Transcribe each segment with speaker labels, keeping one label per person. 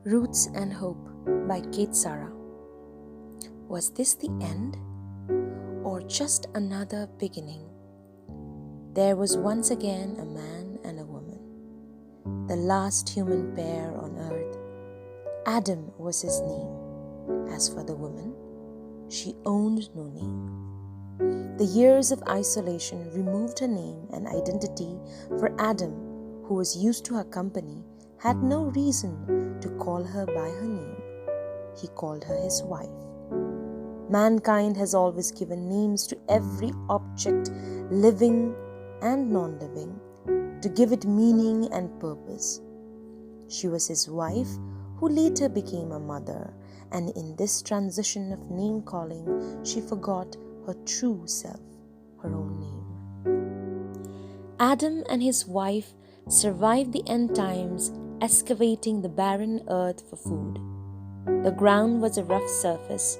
Speaker 1: Roots and Hope by Kate Sarah. Was this the end, or just another beginning? There was once again a man and a woman, the last human pair on earth. Adam was his name. As for the woman, she owned no name. The years of isolation removed her name and identity, for Adam, who was used to her company, had no reason to call her by her name. He called her his wife. Mankind has always given names to every object, living and non-living, to give it meaning and purpose. She was his wife, who later became a mother, and in this transition of name-calling, she forgot her true self, her own name. Adam and his wife survived the end times, excavating the barren earth for food. The ground was a rough surface,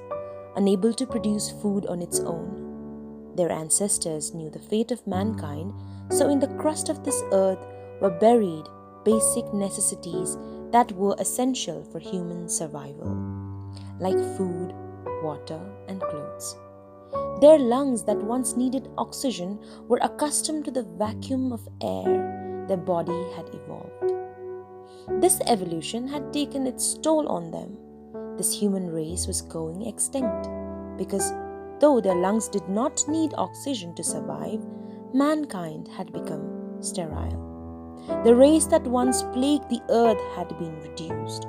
Speaker 1: unable to produce food on its own. Their ancestors knew the fate of mankind, so in the crust of this earth were buried basic necessities that were essential for human survival, like food, water, and clothes. Their lungs that once needed oxygen were accustomed to the vacuum of air their body had evolved. This evolution had taken its toll on them. This human race was going extinct because though their lungs did not need oxygen to survive, mankind had become sterile. The race that once plagued the earth had been reduced.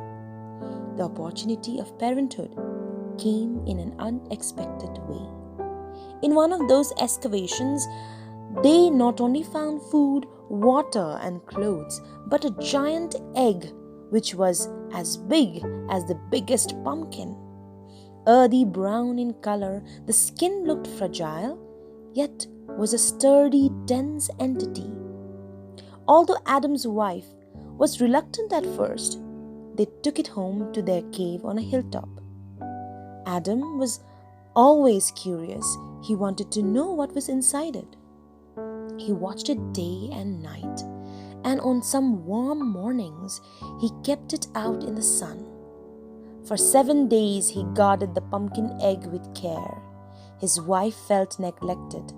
Speaker 1: The opportunity of parenthood came in an unexpected way. In one of those excavations, they not only found food, water, and clothes, but a giant egg which was as big as the biggest pumpkin. Earthy brown in color, the skin looked fragile, yet was a sturdy, dense entity. Although Adam's wife was reluctant at first, they took it home to their cave on a hilltop. Adam was always curious. He wanted to know what was inside it. He watched it day and night, and on some warm mornings, he kept it out in the sun. For 7 days, he guarded the pumpkin egg with care. His wife felt neglected.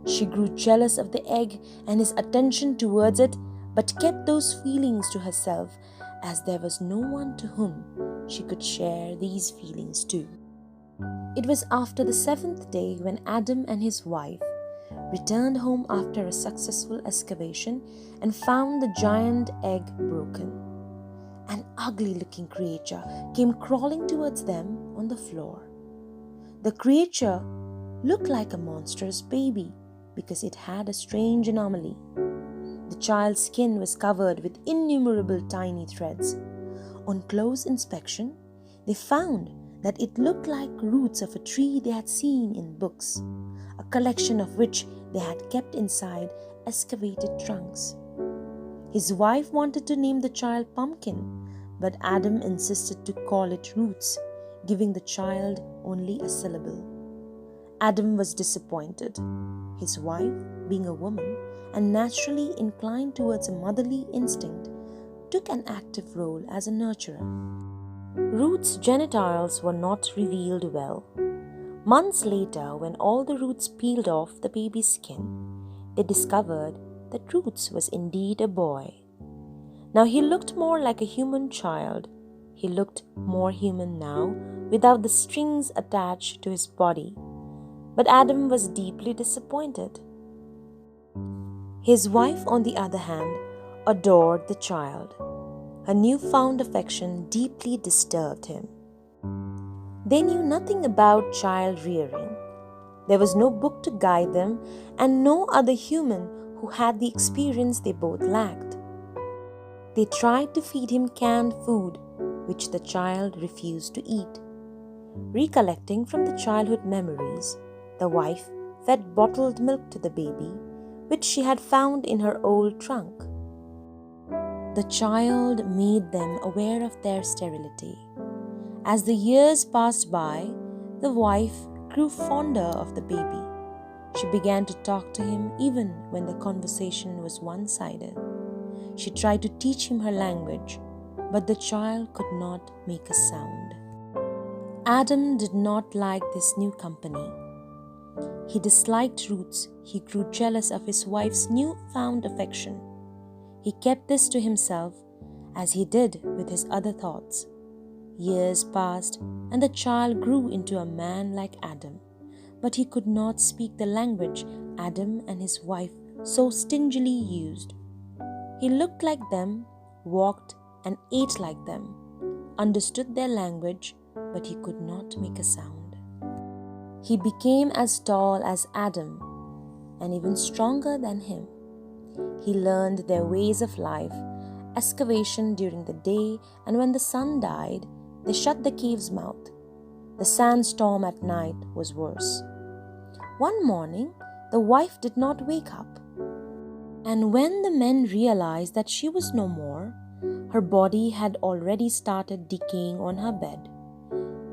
Speaker 1: She grew jealous of the egg and his attention towards it, but kept those feelings to herself, as there was no one to whom she could share these feelings to. It was after the 7th day when Adam and his wife returned home after a successful excavation and found the giant egg broken. An ugly-looking creature came crawling towards them on the floor. The creature looked like a monstrous baby because it had a strange anomaly. The child's skin was covered with innumerable tiny threads. On close inspection, they found that it looked like roots of a tree they had seen in books, a collection of which they had kept inside excavated trunks. His wife wanted to name the child Pumpkin, but Adam insisted to call it Roots, giving the child only a syllable. Adam was disappointed. His wife, being a woman and naturally inclined towards a motherly instinct, took an active role as a nurturer. Roots' genitals were not revealed well. Months later, when all the roots peeled off the baby's skin, they discovered that Roots was indeed a boy. Now he looked more like a human child. He looked more human now, without the strings attached to his body. But Adam was deeply disappointed. His wife, on the other hand, adored the child. Her newfound affection deeply disturbed him. They knew nothing about child rearing. There was no book to guide them, and no other human who had the experience they both lacked. They tried to feed him canned food, which the child refused to eat. Recollecting from the childhood memories, the wife fed bottled milk to the baby, which she had found in her old trunk. The child made them aware of their sterility. As the years passed by, the wife grew fonder of the baby. She began to talk to him even when the conversation was one-sided. She tried to teach him her language, but the child could not make a sound. Adam did not like this new company. He disliked roots. He grew jealous of his wife's new-found affection. He kept this to himself, as he did with his other thoughts. Years passed, and the child grew into a man like Adam, but he could not speak the language Adam and his wife so stingily used. He looked like them, walked and ate like them, understood their language, but he could not make a sound. He became as tall as Adam and even stronger than him. He learned their ways of life, excavation during the day, and when the sun died, they shut the cave's mouth. The sandstorm at night was worse. One morning, the wife did not wake up. And when the men realized that she was no more, her body had already started decaying on her bed.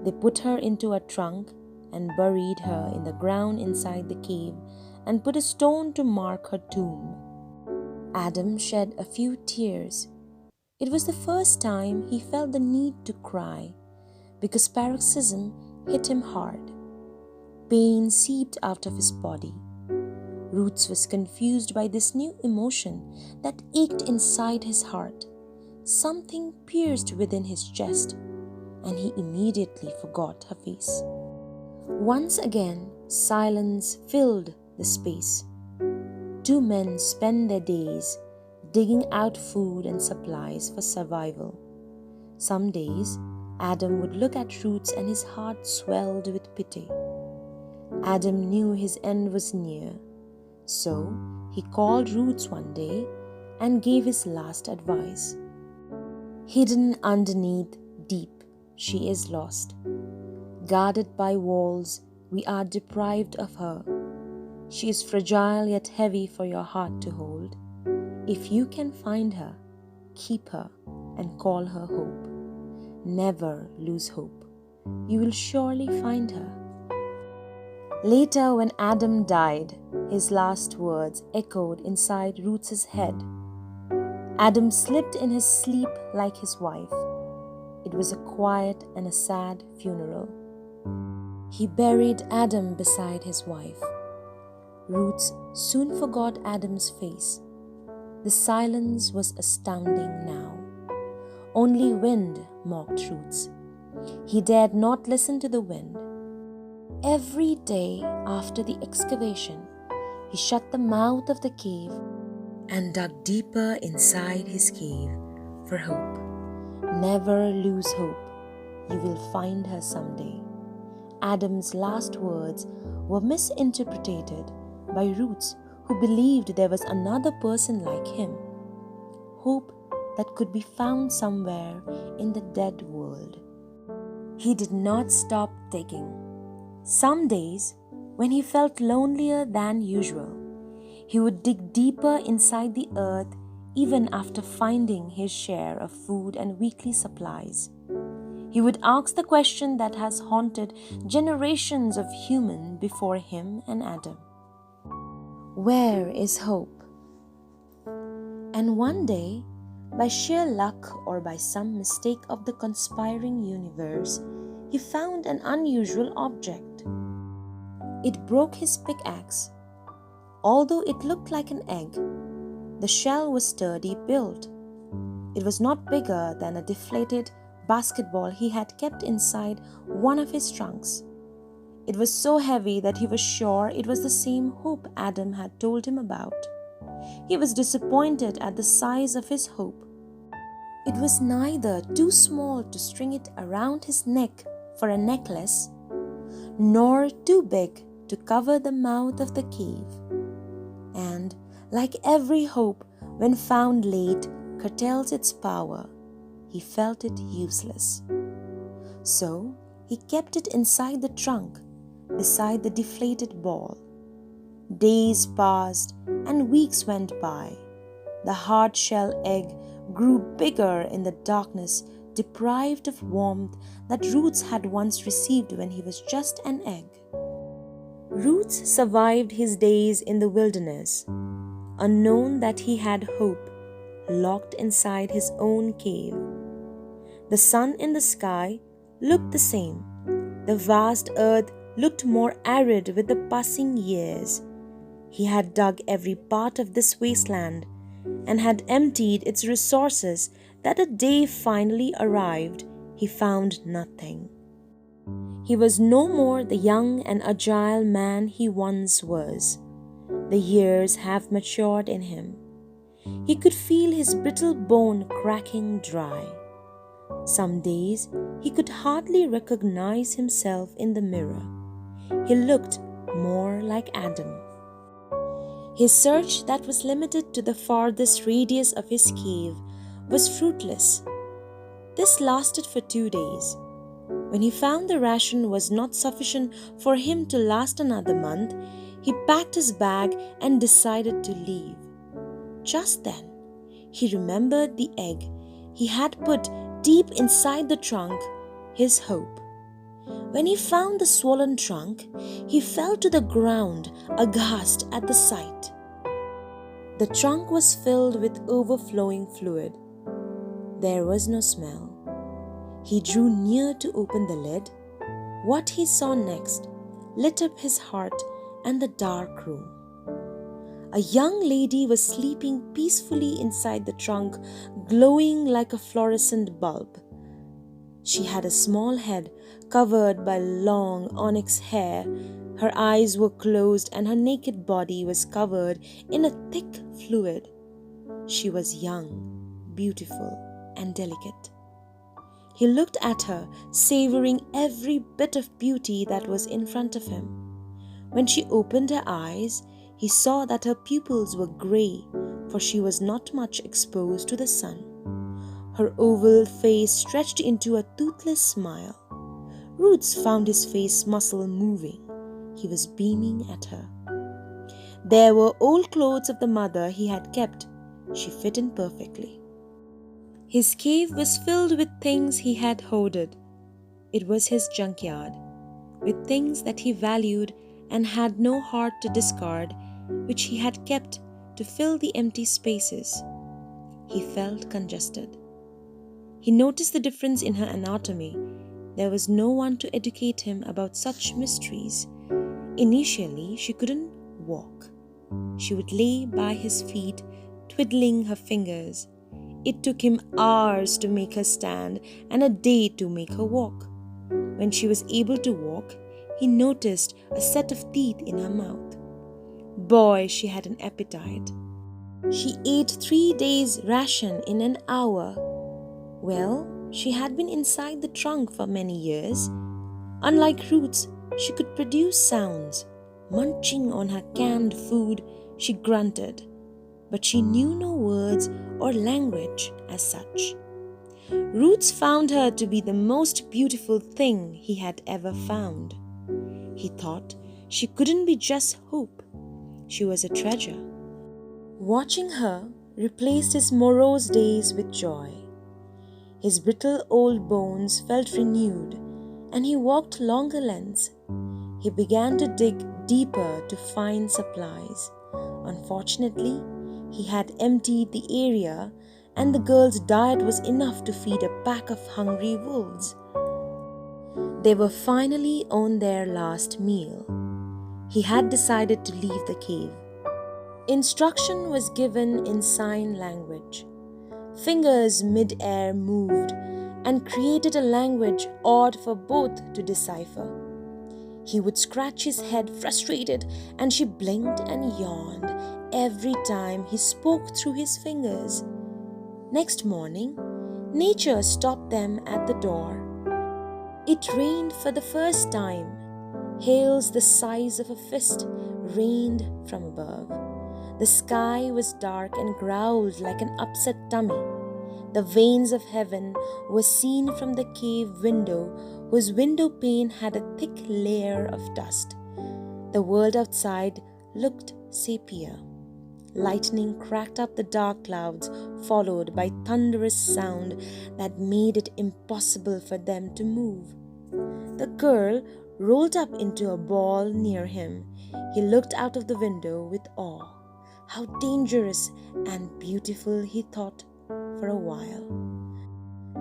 Speaker 1: They put her into a trunk and buried her in the ground inside the cave and put a stone to mark her tomb. Adam shed a few tears. It was the first time he felt the need to cry because paroxysm hit him hard. Pain seeped out of his body. Roots was confused by this new emotion that ached inside his heart. Something pierced within his chest, and he immediately forgot her face. Once again, silence filled the space. Two men spent their days digging out food and supplies for survival. Some days, Adam would look at Roots and his heart swelled with pity. Adam knew his end was near, so he called Roots one day and gave his last advice. Hidden underneath deep, she is lost. Guarded by walls, we are deprived of her. She is fragile yet heavy for your heart to hold. If you can find her, keep her and call her hope. Never lose hope. You will surely find her. Later, when Adam died, his last words echoed inside Roots' head. Adam slipped in his sleep like his wife. It was a quiet and a sad funeral. He buried Adam beside his wife. Roots soon forgot Adam's face. The silence was astounding now. Only wind mocked Roots. He dared not listen to the wind. Every day after the excavation, he shut the mouth of the cave and dug deeper inside his cave for hope. Never lose hope. You will find her someday. Adam's last words were misinterpreted by Roots, who believed there was another person like him. Hope that could be found somewhere in the dead world. He did not stop digging. Some days, when he felt lonelier than usual, he would dig deeper inside the earth even after finding his share of food and weekly supplies. He would ask the question that has haunted generations of humans before him and Adam. Where is hope? And one day, by sheer luck or by some mistake of the conspiring universe, he found an unusual object. It broke his pickaxe. Although it looked like an egg, the shell was sturdy built. It was not bigger than a deflated basketball he had kept inside one of his trunks. It was so heavy that he was sure it was the same hope Adam had told him about. He was disappointed at the size of his hope. It was neither too small to string it around his neck for a necklace, nor too big to cover the mouth of the cave. And, like every hope, when found late, curtails its power, he felt it useless. So, he kept it inside the trunk, beside the deflated ball. Days passed and weeks went by. The hard-shell egg grew bigger in the darkness, deprived of warmth that Roots had once received when he was just an egg. Roots survived his days in the wilderness, unknown that he had hope locked inside his own cave. The sun in the sky looked the same. The vast earth looked more arid with the passing years. He had dug every part of this wasteland and had emptied its resources that a day finally arrived. He found nothing. He was no more the young and agile man he once was. The years have matured in him. He could feel his brittle bone cracking dry. Some days he could hardly recognize himself in the mirror. He looked more like Adam. His search, that was limited to the farthest radius of his cave, was fruitless. This lasted for 2 days. When he found the ration was not sufficient for him to last another month, he packed his bag and decided to leave. Just then, he remembered the egg he had put deep inside the trunk, his hope. When he found the swollen trunk, he fell to the ground, aghast at the sight. The trunk was filled with overflowing fluid. There was no smell. He drew near to open the lid. What he saw next lit up his heart and the dark room. A young lady was sleeping peacefully inside the trunk, glowing like a fluorescent bulb. She had a small head covered by long onyx hair. Her eyes were closed and her naked body was covered in a thick fluid. She was young, beautiful, and delicate. He looked at her, savoring every bit of beauty that was in front of him. When she opened her eyes, he saw that her pupils were grey, for she was not much exposed to the sun. Her oval face stretched into a toothless smile. Roots found his face muscle moving. He was beaming at her. There were old clothes of the mother he had kept. She fit in perfectly. His cave was filled with things he had hoarded. It was his junkyard, with things that he valued and had no heart to discard, which he had kept to fill the empty spaces. He felt congested. He noticed the difference in her anatomy. There was no one to educate him about such mysteries. Initially, she couldn't walk. She would lay by his feet, twiddling her fingers. It took him hours to make her stand and a day to make her walk. When she was able to walk, he noticed a set of teeth in her mouth. Boy, she had an appetite. She ate 3 days' ration in an hour. Well, she had been inside the trunk for many years. Unlike Roots, she could produce sounds. Munching on her canned food, she grunted. But she knew no words or language as such. Roots found her to be the most beautiful thing he had ever found. He thought she couldn't be just hope. She was a treasure. Watching her replaced his morose days with joy. His brittle old bones felt renewed, and he walked longer lengths. He began to dig deeper to find supplies. Unfortunately, he had emptied the area, and the girl's diet was enough to feed a pack of hungry wolves. They were finally on their last meal. He had decided to leave the cave. Instruction was given in sign language. Fingers mid-air moved and created a language odd for both to decipher. He would scratch his head frustrated, and she blinked and yawned every time he spoke through his fingers. Next morning, nature stopped them at the door. It rained for the first time. Hails the size of a fist rained from above. The sky was dark and growled like an upset tummy. The veins of heaven were seen from the cave window, whose window pane had a thick layer of dust. The world outside looked sepia. Lightning cracked up the dark clouds, followed by thunderous sound that made it impossible for them to move. The girl rolled up into a ball near him. He looked out of the window with awe. How dangerous and beautiful, he thought for a while.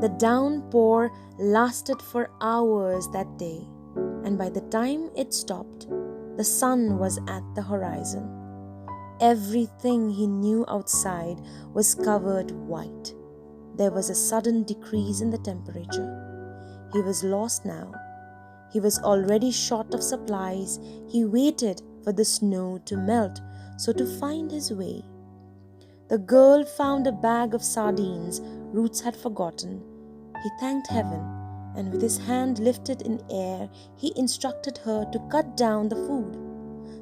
Speaker 1: The downpour lasted for hours that day, and by the time it stopped, the sun was at the horizon. Everything he knew outside was covered white. There was a sudden decrease in the temperature. He was lost now. He was already short of supplies. He waited for the snow to melt so to find his way. The girl found a bag of sardines Roots had forgotten. He thanked heaven, and with his hand lifted in air, he instructed her to cut down the food.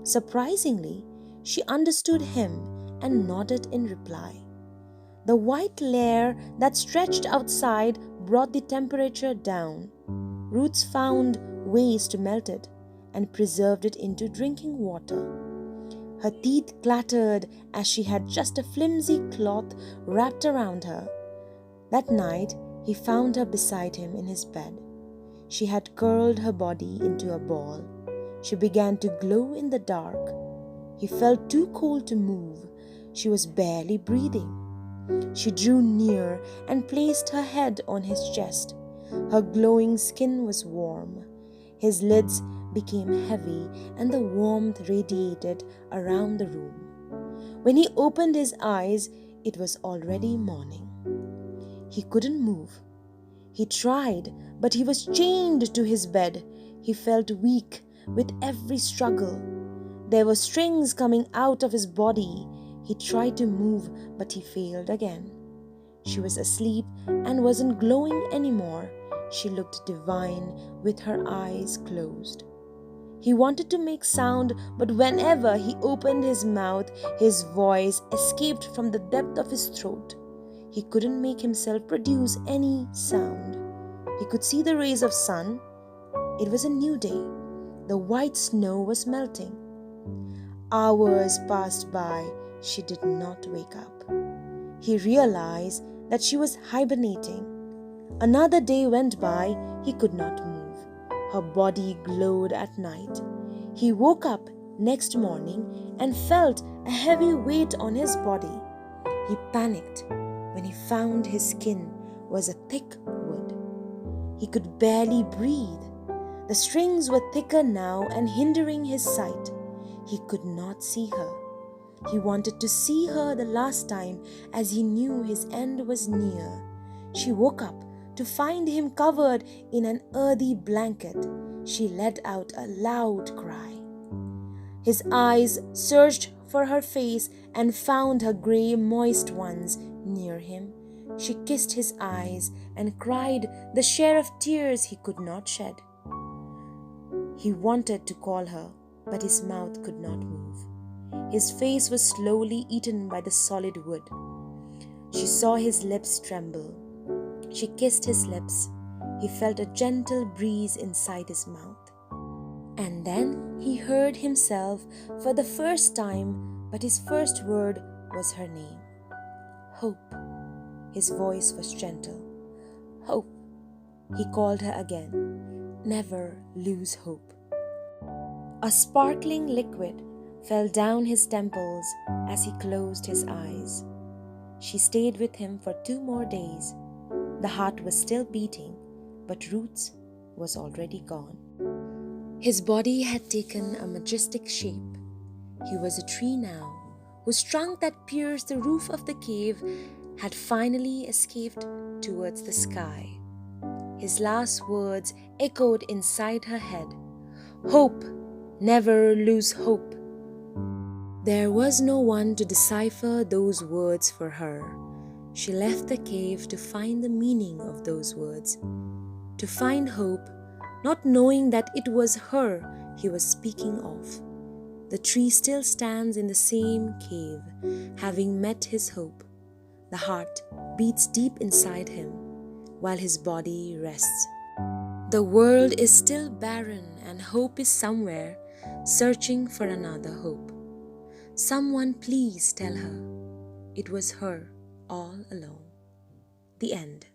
Speaker 1: Surprisingly, she understood him and nodded in reply. The white layer that stretched outside brought the temperature down. Roots found ways to melt it and preserved it into drinking water. Her teeth clattered as she had just a flimsy cloth wrapped around her. That night, he found her beside him in his bed. She had curled her body into a ball. She began to glow in the dark. He felt too cold to move. She was barely breathing. She drew near and placed her head on his chest. Her glowing skin was warm. His lids became heavy and the warmth radiated around the room. When he opened his eyes, it was already morning. He couldn't move. He tried, but he was chained to his bed. He felt weak with every struggle. There were strings coming out of his body. He tried to move, but he failed again. She was asleep and wasn't glowing anymore. She looked divine with her eyes closed. He wanted to make sound, but whenever he opened his mouth, his voice escaped from the depth of his throat. He couldn't make himself produce any sound. He could see the rays of sun. It was a new day. The white snow was melting. Hours passed by. She did not wake up. He realized that she was hibernating. Another day went by. He could not move. Her body glowed at night. He woke up next morning and felt a heavy weight on his body. He panicked when he found his skin was a thick wood. He could barely breathe. The strings were thicker now and hindering his sight. He could not see her. He wanted to see her the last time as he knew his end was near. She woke up to find him covered in an earthy blanket. She let out a loud cry. His eyes searched for her face and found her grey, moist ones near him. She kissed his eyes and cried the share of tears he could not shed. He wanted to call her, but his mouth could not move. His face was slowly eaten by the solid wood. She saw his lips tremble. She kissed his lips. He felt a gentle breeze inside his mouth. And then he heard himself for the first time, but his first word was her name. Hope. His voice was gentle. Hope. He called her again. Never lose hope. A sparkling liquid fell down his temples as he closed his eyes. She stayed with him for 2 more days. The heart was still beating, but Roots was already gone. His body had taken a majestic shape. He was a tree now, whose trunk that pierced the roof of the cave had finally escaped towards the sky. His last words echoed inside her head. Hope, never lose hope. There was no one to decipher those words for her. She left the cave to find the meaning of those words, to find hope, not knowing that it was her he was speaking of. The tree still stands in the same cave, having met his hope. The heart beats deep inside him, while his body rests. The world is still barren, and hope is somewhere, searching for another hope. Someone please tell her it was her all along. The end.